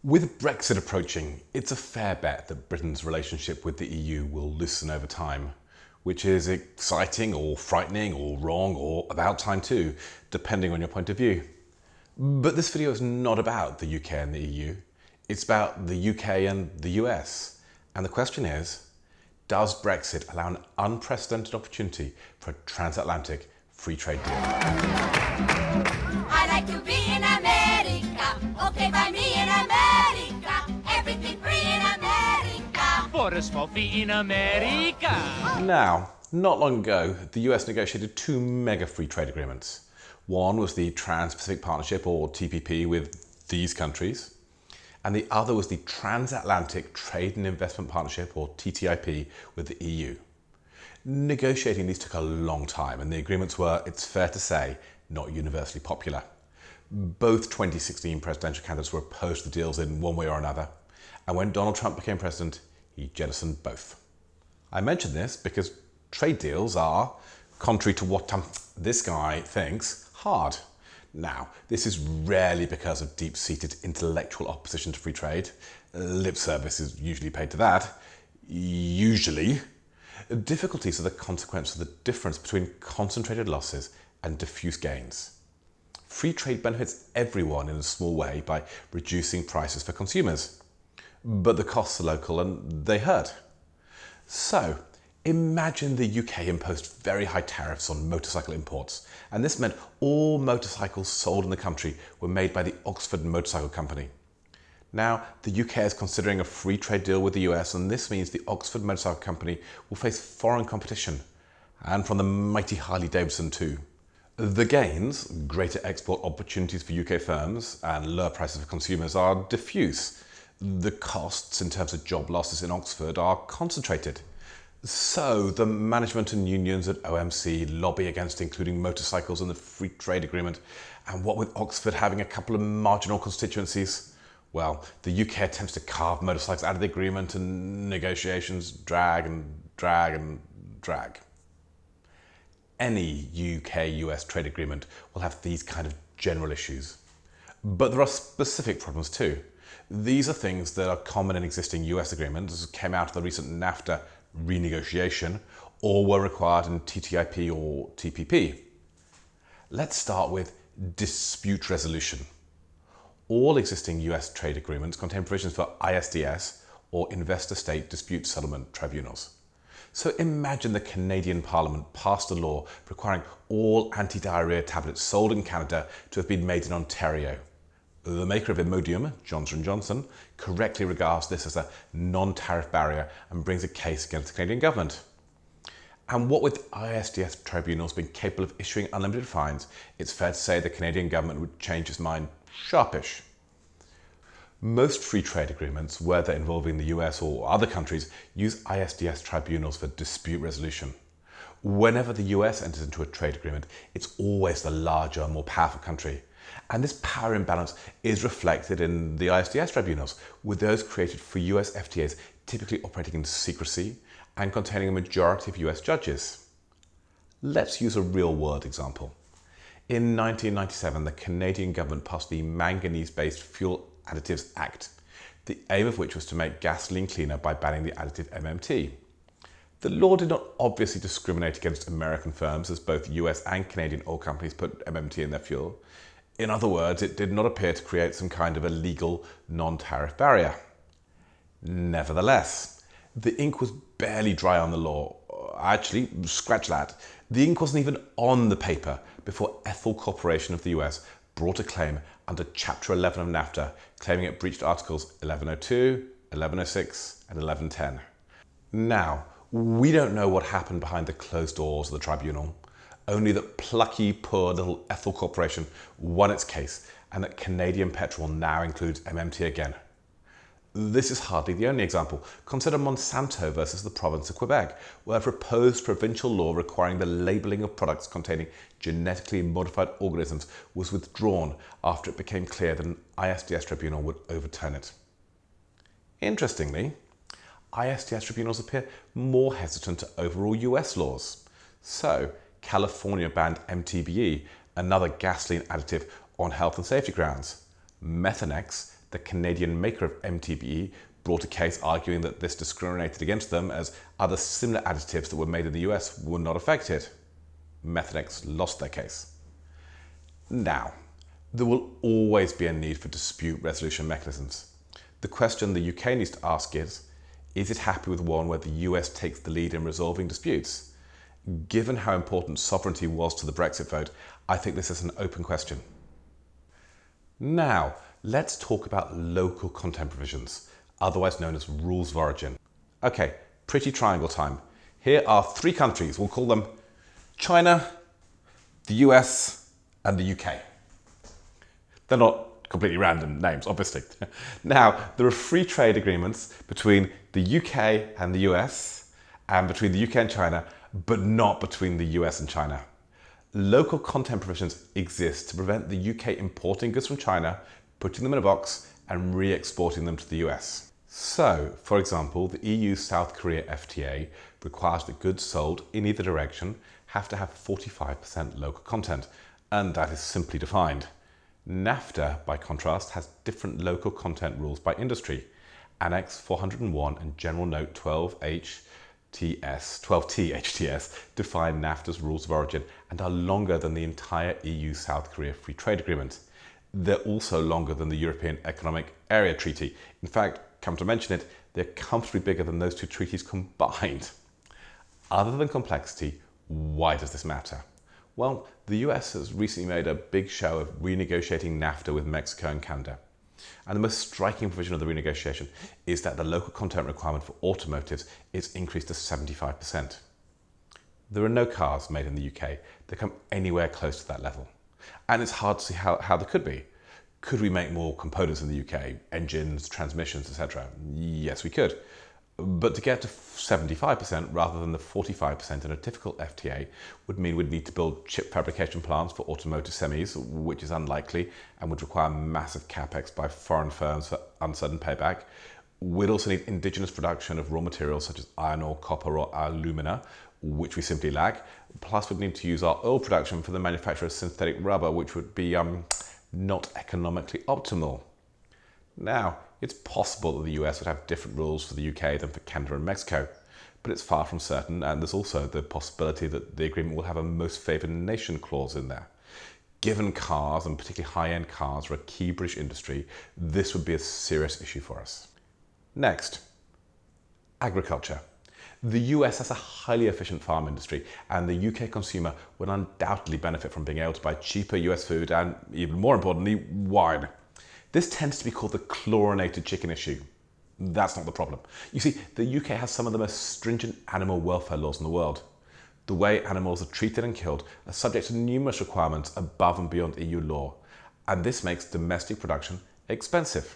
With Brexit approaching, it's a fair bet that Britain's relationship with the EU will loosen over time, which is exciting or frightening or wrong or about time too, depending on your point of view. But this video is not about the UK and the EU, it's about the UK and the US. And the question is, does Brexit allow an unprecedented opportunity for a transatlantic free trade deal? I like to be in America, okay by me in America, everything free in America. For a small fee in America. Now, not long ago, the US negotiated two mega free trade agreements. One was the Trans-Pacific Partnership, or TPP, with these countries, and the other was the Transatlantic Trade and Investment Partnership, or TTIP, with the EU. Negotiating these took a long time, and the agreements were, it's fair to say, not universally popular. Both 2016 presidential candidates were opposed to the deals in one way or another, and when Donald Trump became president, he jettisoned both. I mention this because trade deals are, contrary to what this guy thinks, hard. Now, this is rarely because of deep-seated intellectual opposition to free trade. Lip service is usually paid to that. Usually. Difficulties are the consequence of the difference between concentrated losses and diffuse gains. Free trade benefits everyone in a small way by reducing prices for consumers. But the costs are local and they hurt. So, imagine the UK imposed very high tariffs on motorcycle imports, and this meant all motorcycles sold in the country were made by the Oxford Motorcycle Company. Now, the UK is considering a free trade deal with the US, and this means the Oxford Motorcycle Company will face foreign competition, and from the mighty Harley-Davidson too. The gains, greater export opportunities for UK firms and lower prices for consumers, are diffuse. The costs in terms of job losses in Oxford are concentrated. So the management and unions at OMC lobby against including motorcycles in the free trade agreement, and what with Oxford having a couple of marginal constituencies, well, the UK attempts to carve motorcycles out of the agreement, and negotiations drag and drag and drag. Any UK-US trade agreement will have these kind of general issues. But there are specific problems too. These are things that are common in existing US agreements, came out of the recent NAFTA renegotiation, or were required in TTIP or TPP. Let's start with dispute resolution. All existing US trade agreements contain provisions for ISDS, or Investor-State Dispute Settlement Tribunals. So imagine the Canadian Parliament passed a law requiring all anti-diarrhea tablets sold in Canada to have been made in Ontario. The maker of Imodium, Johnson & Johnson, correctly regards this as a non-tariff barrier and brings a case against the Canadian government. And what with ISDS tribunals being capable of issuing unlimited fines, it's fair to say the Canadian government would change its mind sharpish. Most free trade agreements, whether involving the US or other countries, use ISDS tribunals for dispute resolution. Whenever the US enters into a trade agreement, it's always the larger, more powerful country. And this power imbalance is reflected in the ISDS tribunals, with those created for US FTAs typically operating in secrecy and containing a majority of US judges. Let's use a real-world example. In 1997, the Canadian government passed the Manganese-Based Fuel Additives Act, the aim of which was to make gasoline cleaner by banning the additive MMT. The law did not obviously discriminate against American firms, as both US and Canadian oil companies put MMT in their fuel. In other words, it did not appear to create some kind of a legal non-tariff barrier. Nevertheless, the ink was barely dry on the law. Actually, scratch that. The ink wasn't even on the paper before Ethel Corporation of the US brought a claim under Chapter 11 of NAFTA, claiming it breached Articles 1102, 1106, and 1110. Now, we don't know what happened behind the closed doors of the tribunal, only that plucky, poor little Ethel Corporation won its case, and that Canadian petrol now includes MMT again. This is hardly the only example. Consider Monsanto versus the province of Quebec, where a proposed provincial law requiring the labelling of products containing genetically modified organisms was withdrawn after it became clear that an ISDS tribunal would overturn it. Interestingly, ISDS tribunals appear more hesitant to overrule US laws. So, California banned MTBE, another gasoline additive, on health and safety grounds. Methanex The Canadian maker of MTBE brought a case arguing that this discriminated against them as other similar additives that were made in the US were not affected. Methanex lost their case. Now, there will always be a need for dispute resolution mechanisms. The question the UK needs to ask is it happy with one where the US takes the lead in resolving disputes? Given how important sovereignty was to the Brexit vote, I think this is an open question. Now, let's talk about local content provisions, otherwise known as rules of origin. Okay, pretty triangle time. Here are three countries. We'll call them China, the US, and the UK. They're not completely random names, obviously. Now, there are free trade agreements between the UK and the US, and between the UK and China, but not between the US and China. Local content provisions exist to prevent the UK importing goods from China, putting them in a box, and re-exporting them to the US. So, for example, the EU-South Korea FTA requires that goods sold in either direction have to have 45% local content, and that is simply defined. NAFTA, by contrast, has different local content rules by industry. Annex 401 and General Note 12T HTS define NAFTA's rules of origin and are longer than the entire EU-South Korea Free Trade Agreement. They're also longer than the European Economic Area Treaty. In fact, come to mention it, they're comfortably bigger than those two treaties combined. Other than complexity, why does this matter? Well, the US has recently made a big show of renegotiating NAFTA with Mexico and Canada. And the most striking provision of the renegotiation is that the local content requirement for automotives is increased to 75%. There are no cars made in the UK that come anywhere close to that level. And it's hard to see how there could be. Could we make more components in the UK? Engines, transmissions, etc.? Yes, we could. But to get to 75% rather than the 45% in a typical FTA would mean we'd need to build chip fabrication plants for automotive semis, which is unlikely and would require massive capex by foreign firms for uncertain payback. We'd also need indigenous production of raw materials such as iron ore, copper or alumina, which we simply lack. Plus we'd need to use our oil production for the manufacture of synthetic rubber, which would be not economically optimal. Now, it's possible that the US would have different rules for the UK than for Canada and Mexico, but it's far from certain, and there's also the possibility that the agreement will have a most favoured nation clause in there. Given cars, and particularly high-end cars, are a key British industry, this would be a serious issue for us. Next, agriculture. The US has a highly efficient farm industry, and the UK consumer would undoubtedly benefit from being able to buy cheaper US food and, even more importantly, wine. This tends to be called the chlorinated chicken issue. That's not the problem. You see, the UK has some of the most stringent animal welfare laws in the world. The way animals are treated and killed are subject to numerous requirements above and beyond EU law, and this makes domestic production expensive.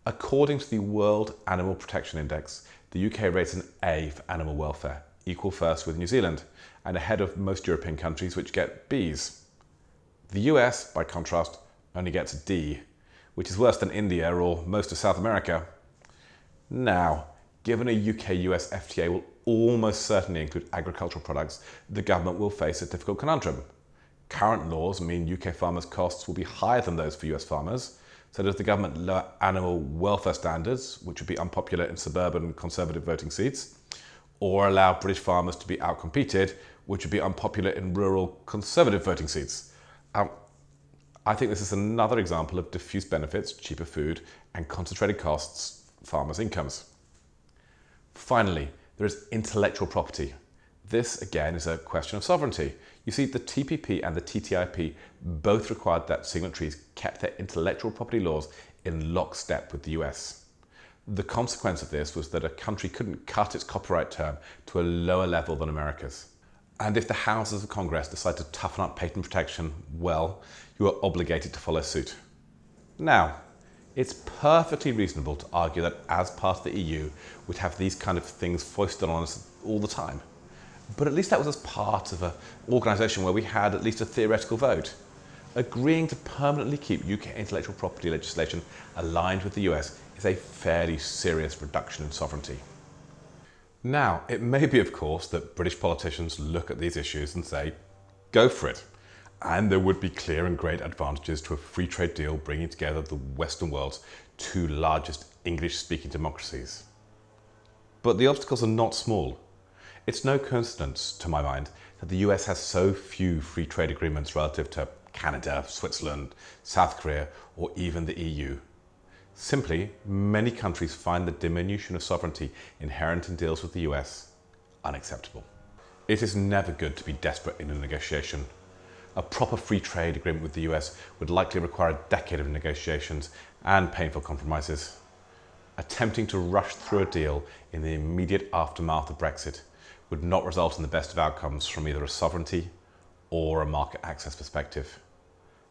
According to the World Animal Protection Index, the UK rates an A for animal welfare, equal first with New Zealand, and ahead of most European countries which get Bs. The US, by contrast, only gets a D, which is worse than India or most of South America. Now, given a UK-US FTA will almost certainly include agricultural products, the government will face a difficult conundrum. Current laws mean UK farmers' costs will be higher than those for US farmers, so does the government lower animal welfare standards, which would be unpopular in suburban Conservative voting seats, or allow British farmers to be outcompeted, which would be unpopular in rural Conservative voting seats? I think this is another example of diffuse benefits, cheaper food, and concentrated costs, farmers' incomes. Finally, there is intellectual property. This, again, is a question of sovereignty. You see, the TPP and the TTIP both required that signatories kept their intellectual property laws in lockstep with the US. The consequence of this was that a country couldn't cut its copyright term to a lower level than America's. And if the Houses of Congress decide to toughen up patent protection, well, you are obligated to follow suit. Now, it's perfectly reasonable to argue that as part of the EU, we'd have these kind of things foisted on us all the time. But at least that was as part of an organisation where we had at least a theoretical vote. Agreeing to permanently keep UK intellectual property legislation aligned with the US is a fairly serious reduction in sovereignty. Now, it may be, of course, that British politicians look at these issues and say, go for it. And there would be clear and great advantages to a free trade deal bringing together the Western world's two largest English-speaking democracies. But the obstacles are not small. It's no coincidence, to my mind, that the US has so few free trade agreements relative to Canada, Switzerland, South Korea, or even the EU. Simply, many countries find the diminution of sovereignty inherent in deals with the US unacceptable. It is never good to be desperate in a negotiation. A proper free trade agreement with the US would likely require a decade of negotiations and painful compromises. Attempting to rush through a deal in the immediate aftermath of Brexit would not result in the best of outcomes from either a sovereignty or a market access perspective.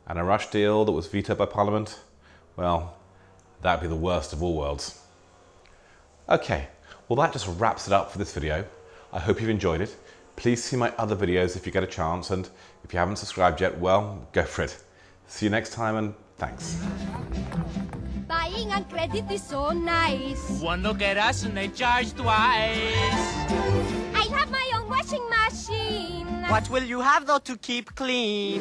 And a rush deal that was vetoed by Parliament, well, that'd be the worst of all worlds. Okay, well that just wraps it up for this video. I hope you've enjoyed it. Please see my other videos if you get a chance, and if you haven't subscribed yet, well, go for it. See you next time, and thanks. Buying on credit is so nice. One look at us and they charge twice. I have my own washing machine. What will you have though to keep clean?